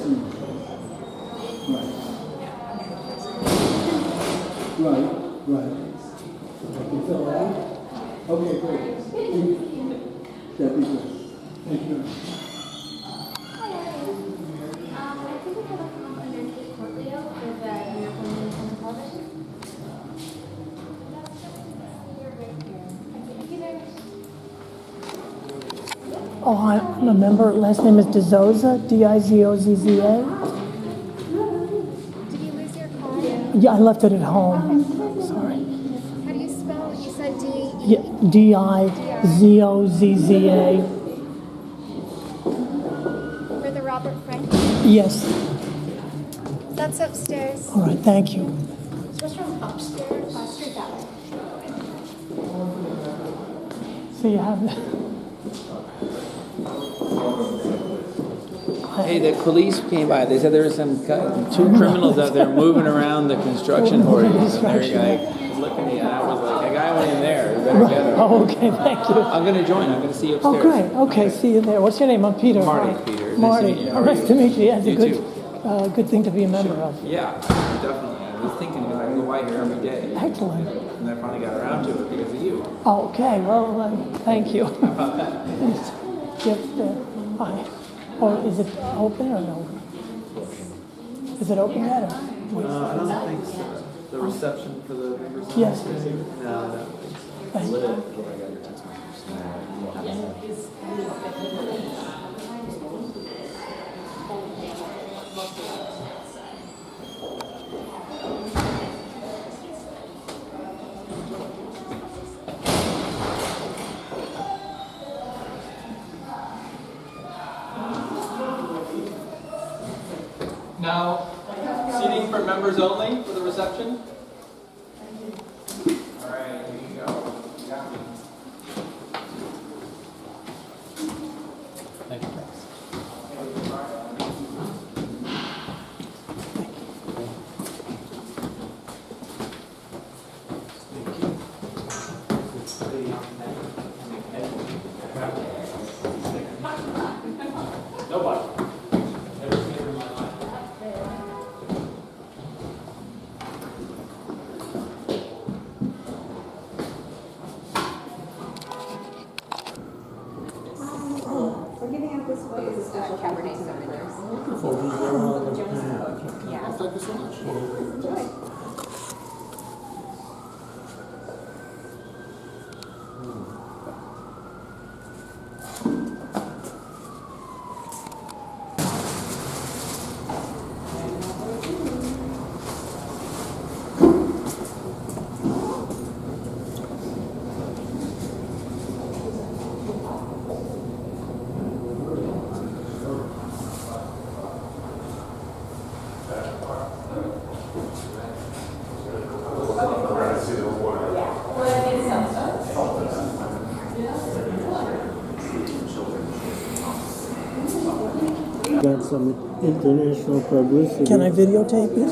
Right. Okay, so, okay, great. That'd be good. Thank you. I think we have a complimentary portfolio with the European television. You're right here. Thank you very much. Oh, I'm a member. Last name is Dizozza, Dizozza. Did you lose your card? Yeah, I left it at home. Sorry. How do you spell it? You said D. Yeah, Dizozza. For the Robert Frank. Yes. That's upstairs. All right, thank you. This room upstairs. Straight that way. So you have it. Hey, the police came by. They said there were two criminals out there moving around the construction hoardings. And they're like looking at me, and I was like, a guy went in there. You better get him. Oh, okay, thank you. I'm going to join. I'm going to see you upstairs. Oh, great. Okay, see you there. What's your name? I'm Peter. Marty, Hi. Peter. Marty. Nice to meet you. Yeah, it's a You good, too. good thing to be a member of. Yeah, definitely. I was thinking because I go by here every day. Excellent. And I finally got around to it because of you. Oh, okay, well, thank you. How about that? Gift, hi. Or is it open or no? Is it open yet? Or? I don't think so. The reception for the members? Yes. No, I don't think so. Thank you. Now, seating for members only for the reception? All right, here you go. You got me. Thank you. Nobody. Never seen her in my life. We're giving out this book as a special Cabernet Sauvignon. Yeah. Thank you so much. Enjoy. Got some international publicity. Can I videotape it?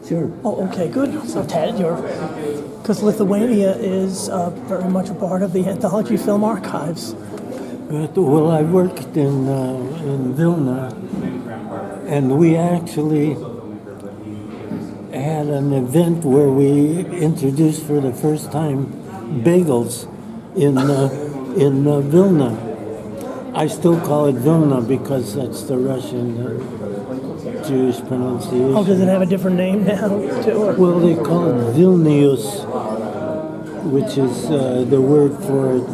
Sure. Oh, okay, good. So Ted, because Lithuania is very much a part of the Anthology Film Archives. Good. Well, I worked in Vilna, and we actually had an event where we introduced for the first time bagels in Vilna. I still call it Vilna because that's the Russian Jewish pronunciation. Oh, does it have a different name now, too? Or? Well, they call it Vilneus, which is the word for it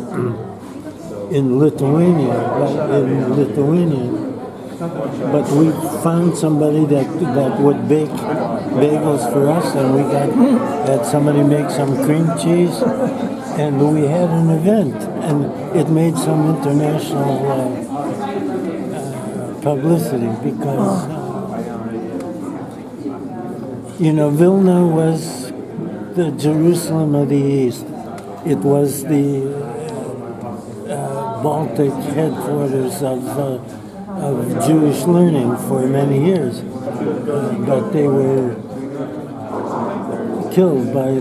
in Lithuania, in Lithuania. But we found somebody that would bake bagels for us, and we had somebody make some cream cheese, and we had an event, and it made some international publicity because, Vilna was the Jerusalem of the East. It was the Baltic headquarters of Jewish learning for many years, but they were killed by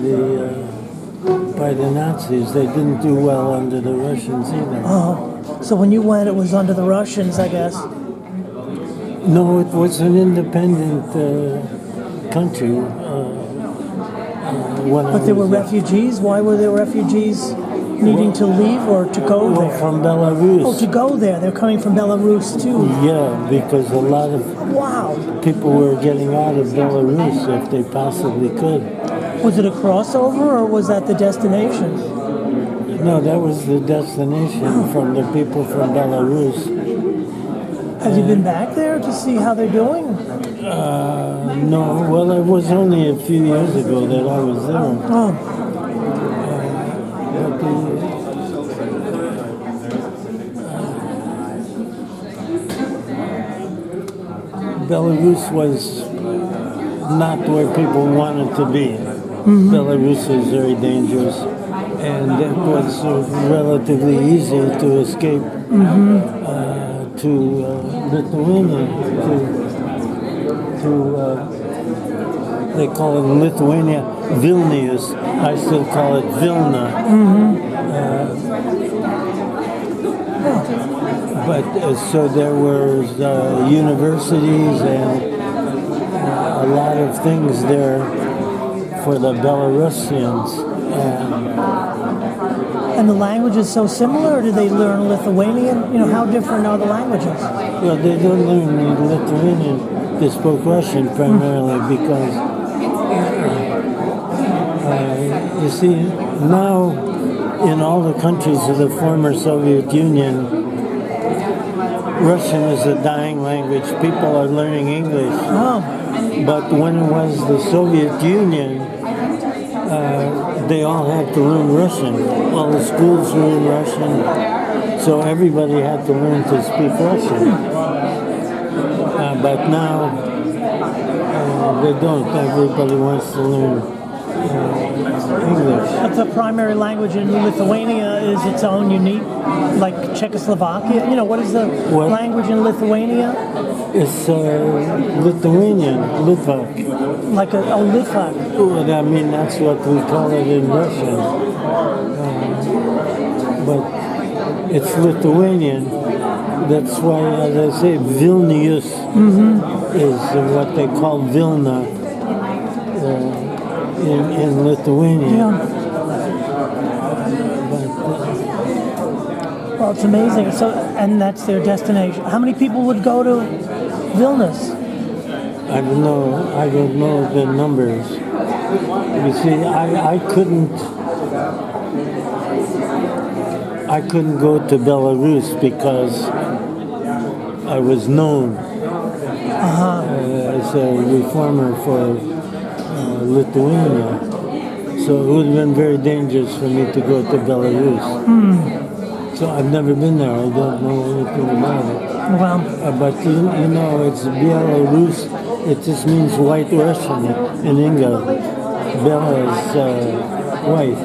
the Nazis. They didn't do well under the Russians either. Oh, so when you went, it was under the Russians, I guess. No, it was an independent country. But there were refugees. Why were there refugees needing to leave or to go Well, there? from Belarus. Oh, to go there. They're coming from Belarus too. Yeah, because a lot of Wow. people were getting out of Belarus if they possibly could. Was it a crossover or was that the destination? No, that was the destination from the people from Belarus. Have you been back there to see how they're doing? No, well, it was only a few years ago that I was there. Oh, But Belarus was not where people wanted to be. Belarus is very dangerous, and it was relatively easy to escape to Lithuania. They call it Lithuania Vilneus. I still call it Vilna. But so there were universities and a lot of things there for the Belarusians. and the language is so similar, or do they learn Lithuanian? You know, how different are the languages? Well, they don't learn Lithuanian. They spoke Russian primarily because, you see, now in all the countries of the former Soviet Union, Russian is a dying language. People are learning English. Oh, But when it was the Soviet Union, they all had to learn Russian. All the schools were in Russian, so everybody had to learn to speak Russian. But now, they don't. Everybody wants to learn English. but the primary language in Lithuania is its own unique, like Czechoslovakia. You know, what is the What? language in Lithuania? It's Lithuanian, Litvak. Like a Litvak. Well, I mean, that's what we call it in Russian. But it's Lithuanian. That's why, as I say, Vilneus is what they call Vilna in Lithuania. Yeah. But, Well, it's amazing. So, and that's their destination. How many people would go to Vilneus? I don't know the numbers. You see, I couldn't go to Belarus because I was known as a reformer for Lithuania. So it would have been very dangerous for me to go to Belarus. So I've never been there. I don't know anything about it. Well, But you know, it's Belarus. It just means white Russian in English. Bela is white.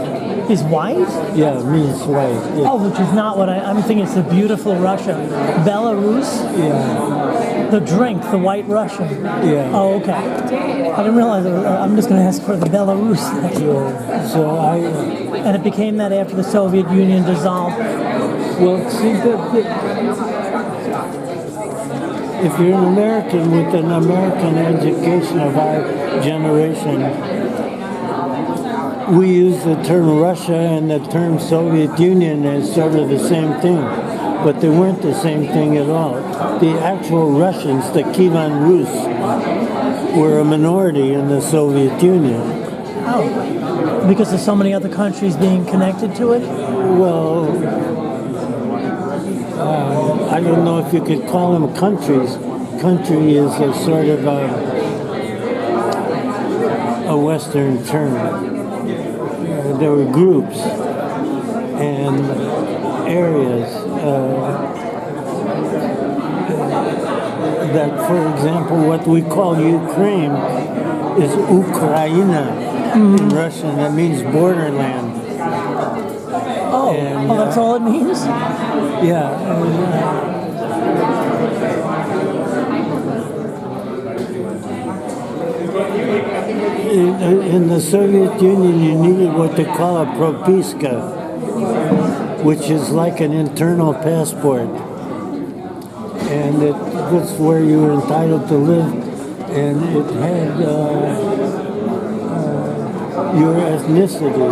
is white? Yeah, it means white. Oh, which is not what I'm thinking. It's the beautiful Russia. Belarus, Yeah, the drink, the white Russian. yeah. Oh, okay. I didn't realize it. I'm just going to ask for the Belarus. Yeah. So And it became that after the Soviet Union dissolved. well, see, if you're an American with an American education of our generation, we use the term Russia and the term Soviet Union as sort of the same thing, but they weren't the same thing at all. The actual Russians, the Kievan Rus, were a minority in the Soviet Union. Oh, because there's so many other countries being connected to it? Well, I don't know if you could call them countries. Country is a sort of a Western term. There were groups and areas that, for example, what we call Ukraine is Ukraina in Russian. That means borderland. Oh, And, that's all it means? Yeah. In the Soviet Union, you needed what they call a propiska, which is like an internal passport. and that's where you were entitled to live, and it had your ethnicity.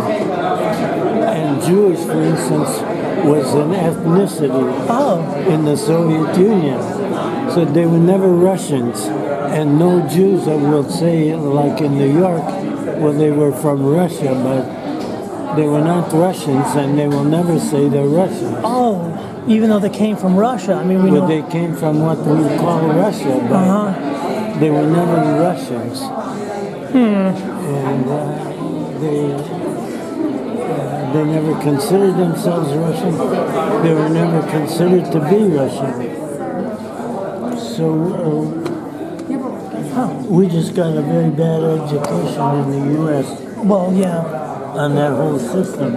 And Jewish, for instance, was an ethnicity in the Soviet Union. So they were never Russians, and no Jews that will say, like in New York, well, they were from Russia, but they were not Russians, and they will never say they're Russians. Oh, even though they came from Russia. I mean, we know. They came from what we call Russia, but they were never Russians. And they never considered themselves Russian. They were never considered to be Russian. So we just got a very bad education in the U.S. Well, yeah. on that whole system.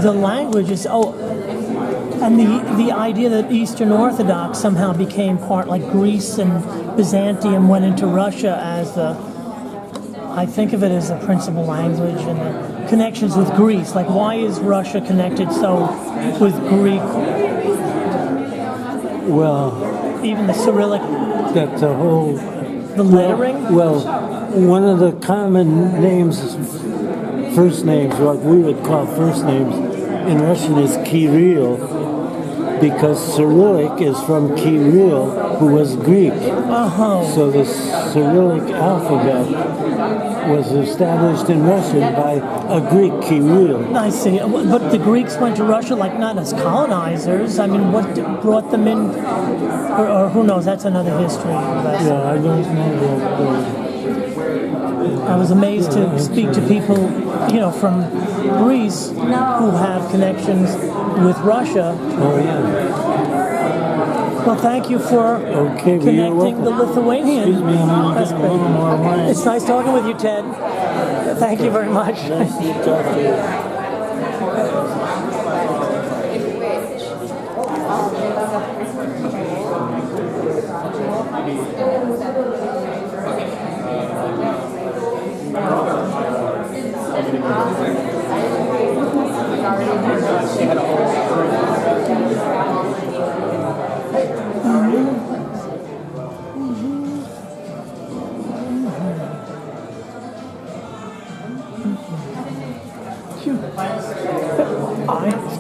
The language is, and the idea that Eastern Orthodox somehow became part, like Greece and Byzantium went into Russia as I think of it as the principal language, and the connections with Greece. Like, why is Russia connected so with Greek? Well, even the Cyrillic, that's a whole... the lettering? Well, one of the common names, first names, what we would call first names in Russian is Kirill, because Cyrillic is from Kirill, who was Greek. So the Cyrillic alphabet was established in Russian by a Greek Kirill. I see. But the Greeks went to Russia, like, not as colonizers. I mean, what brought them in? Or who knows? That's another history lesson. Yeah, I don't know that. I was amazed to speak to people, from Greece who have connections with Russia. Oh, yeah. Well, thank you for connecting the Lithuanian. Excuse me, I'm going to get a little more wine. It's nice talking with you, Ted. Thank you very much. Nice to talk to you.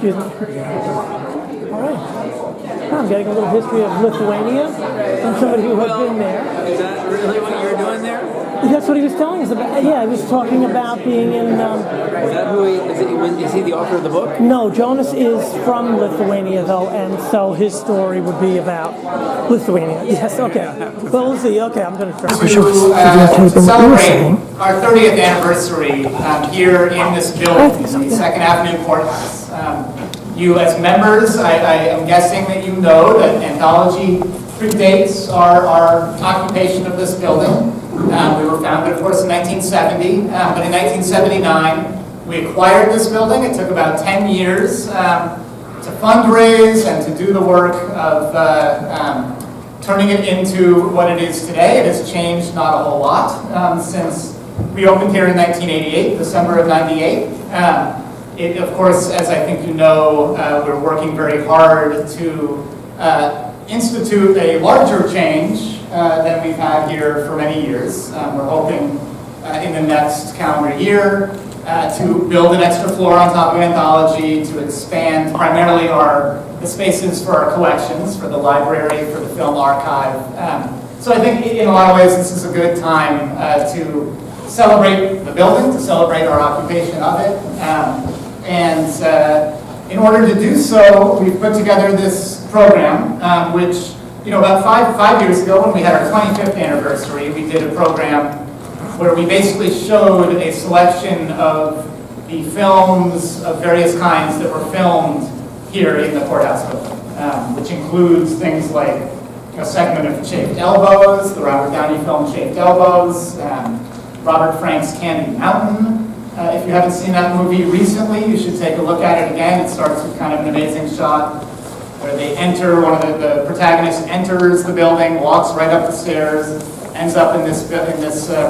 Excuse me. All right. I'm getting a little history of Lithuania from somebody who has been there. Is that really what you're doing there? That's what he was telling us about. Yeah, he was talking about being in... Is that who is he the author of the book? No, Jonas is from Lithuania, though, and so his story would be about Lithuania. Yes, okay. Well, we'll see. Okay, I'm going to try. Celebrate our 30th anniversary here in this building, in the Second Avenue Courthouse. You as members, I am guessing that you know that Anthology predates our occupation of this building. We were founded, of course, in 1970, but in 1979, we acquired this building. It took about 10 years to fundraise and to do the work of turning it into what it is today. It has changed not a whole lot since we opened here in 1988, December of 98. It, of course, as I think you know, we're working very hard to institute a larger change than we've had here for many years. We're hoping in the next calendar year to build an extra floor on top of Anthology, to expand primarily the spaces for our collections, for the library, for the film archive. So I think in a lot of ways this is a good time to celebrate the building, to celebrate our occupation of it. And in order to do so, we've put together this program, which, about five years ago when we had our 25th anniversary, we did a program where we basically showed a selection of the films of various kinds that were filmed here in the courthouse building, which includes things like a segment of Shaved Elbows, the Robert Downey film Shaved Elbows, Robert Frank's Candy Mountain. If you haven't seen that movie recently, you should take a look at it again. It starts with kind of an amazing shot where they enter, one of the protagonists enters the building, walks right up the stairs, ends up in this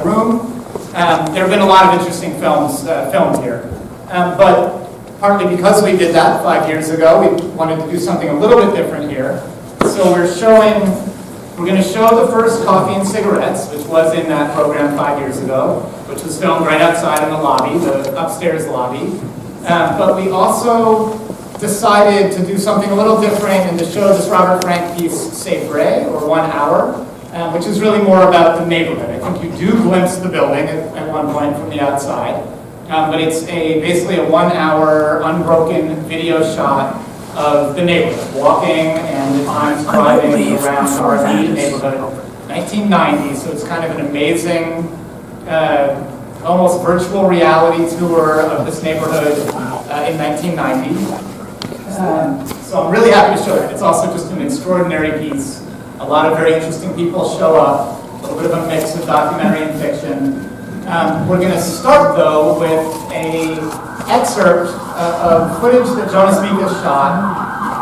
room. There have been a lot of interesting films filmed here. But partly because we did that 5 years ago, we wanted to do something a little bit different here. So we're going to show the first Coffee and Cigarettes, which was in that program 5 years ago, which was filmed right outside in the lobby, the upstairs lobby. But we also decided to do something a little different and to show this Robert Frank piece, C'est Vrai, or 1 Hour, which is really more about the neighborhood. I think you do glimpse the building at one point from the outside, but it's basically a 1 hour unbroken video shot of the neighborhood, walking and at times driving around our neat neighborhood. 1990, so it's kind of an amazing, almost virtual reality tour of this neighborhood in 1990. So I'm really happy to show it. It's also just an extraordinary piece. A lot of very interesting people show up, a little bit of a mix of documentary and fiction. We're going to start, though, with an excerpt of footage that Jonas Mika shot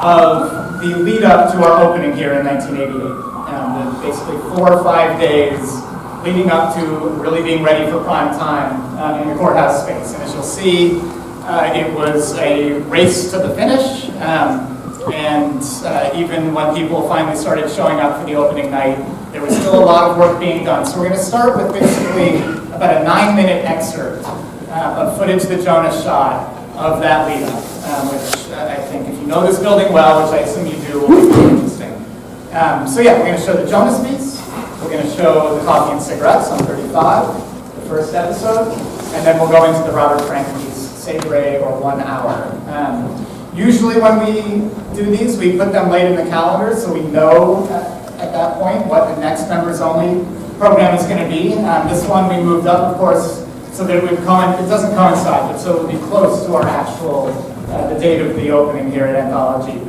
of the lead up to our opening here in 1988. Basically 4 or 5 days leading up to really being ready for prime time in the courthouse space. And as you'll see, it was a race to the finish. And even when people finally started showing up for the opening night, there was still a lot of work being done. So we're going to start with basically about a 9-minute excerpt of footage that Jonas shot of that lead up, which I think if you know this building well, which I assume you do, will be really interesting. So yeah, we're going to show the Jonas piece, we're going to show the Coffee and Cigarettes on 35, the first episode, and then we'll go into the Robert Frank piece, C'est Vrai, or 1 Hour. Usually when we do these, we put them late in the calendar so we know at that point what the next members only program is going to be. This one we moved up, of course, so that it would it doesn't coincide, but so it would be close to our actual, the date of the opening here at Anthology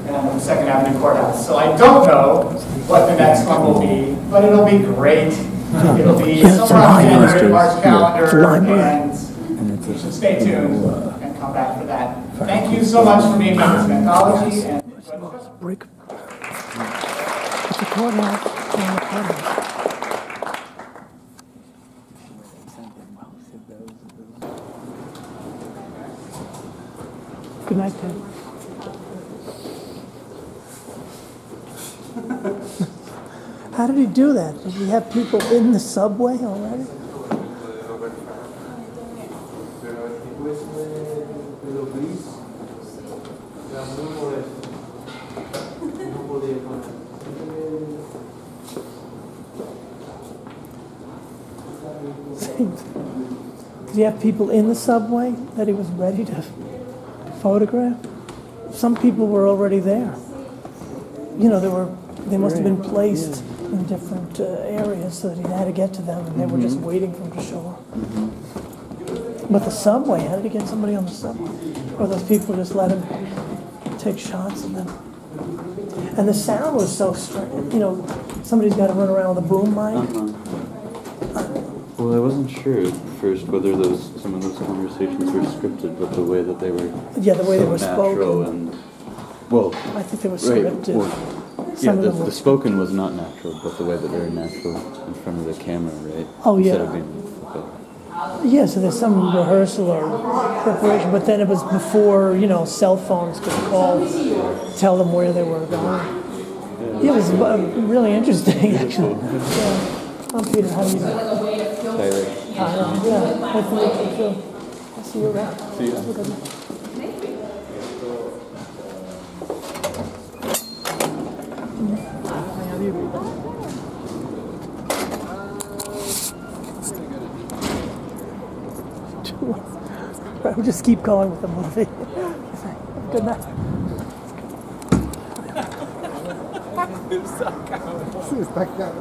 the 2nd Avenue Courthouse. So I don't know what the next one will be, but it'll be great. It'll be somewhere on the end of the March calendar, and you should stay tuned and come back for that. Thank you so much for being members of Anthology. And Break. It's a courthouse. Good night, Ted. How did he do that? Did he have people in the subway already? Did he have people in the subway that he was ready to photograph? Some people were already there. You know, they must have been placed in different areas so that he had to get to them, and they were just waiting for him to show up. But the subway, how did he get somebody on the subway? Or those people just let him take shots of them? And the sound was so strange. You know, somebody's got to run around with a boom mic. Well, I wasn't sure at first whether some of those conversations were scripted, but the way that they were the way they were natural spoken. And well, I think they were right, scripted. well, the spoken was not natural, but the way that they were natural in front of the camera, right? Oh, yeah. Instead of being, Yeah, so there's some rehearsal or preparation, but then it was before, you know, cell phones could call, tell them where they were going. Yeah, it was really interesting, actually. Yeah. I'm Peter, how do you do? Tyler. Yeah, nice to meet you too. I'll see you around. See you. Right, we'll just keep going with the movie. Good night. Está acá.